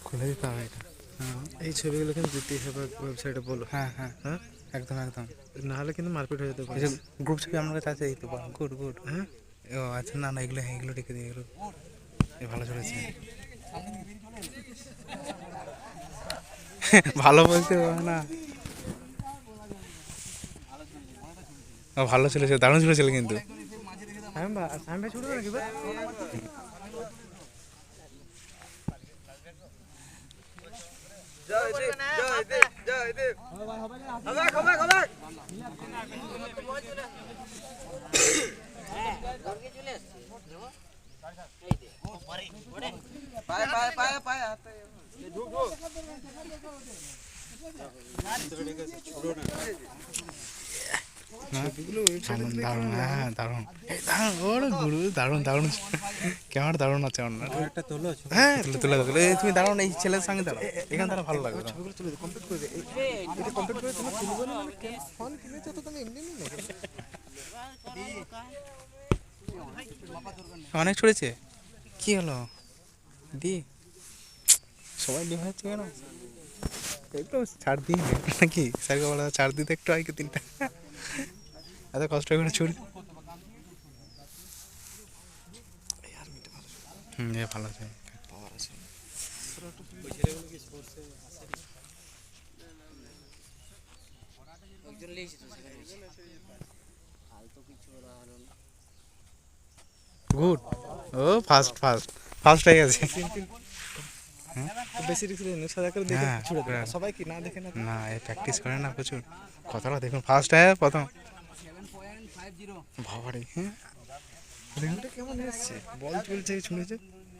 খুলে দিতে হবে এটা। এই ছবিগুলো কিন্তু দিতে হবে ওয়েবসাইটে বলো। হ্যাঁ হ্যাঁ হ্যাঁ, একদম একদম, নাহলে কিন্তু মারপিট হয়ে যেতে পারে। গ্রুপ ছবি আমার কাছে আছে, এই তো গুড গুড। হ্যাঁ ও আচ্ছা, না না, এগুলো হ্যাঁ, এগুলো রেখে দিই, এগুলো ভালো চলেছে। ভালো বলতে হবে না, ভালো চলেছে, দারুণ চলেছিল কিন্তু। দারুণ, হ্যাঁ দারুণ, দারুণ দারুণ, কেমন দারুণ আছে আপনার। হ্যাঁ তুলে তুলে তুলে, তুমি দারুণ, এই ছেলের সঙ্গে দাঁড়াও, এখানে তারা ভালো লাগবে। অনেক ছড়েছে, কি হলো দি, সবাই ডিম হচ্ছে কেন, একটু ছাড় দিই নাকি, স্যারকে বলা ছাড় দিতে একটু আগে 3টা, এত কষ্ট করে ছুড়ি। এ ভালো আছে, পাওয়ার আছে। গুড, ও ফার্স্ট ফার্স্ট ফার্স্ট হয়ে গেছে। বেশি রিস্ক নেই, সাদা করে দেখে ছুড়ে দেয়, সবাই কি না দেখে না, না এই প্র্যাকটিস করে না প্রচুর, কতটা দেখুন ফার্স্ট হ্যাঁ প্রথম। বাবারে, হ্যাঁ রেলটা কেমন এসছে, বল চলছে ছুঁড়েছে,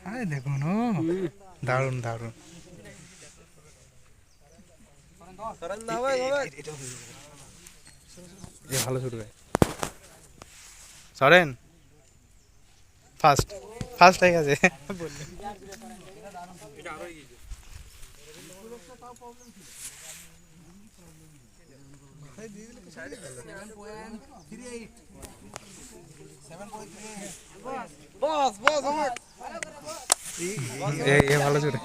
হ্যাঁ দেখুন, ও দারুণ দারুণ। এ ভালো ছুটবে, সরেন ফার্স্ট ফার্স্ট হয়ে গেছে। এ ভালো ছুটে,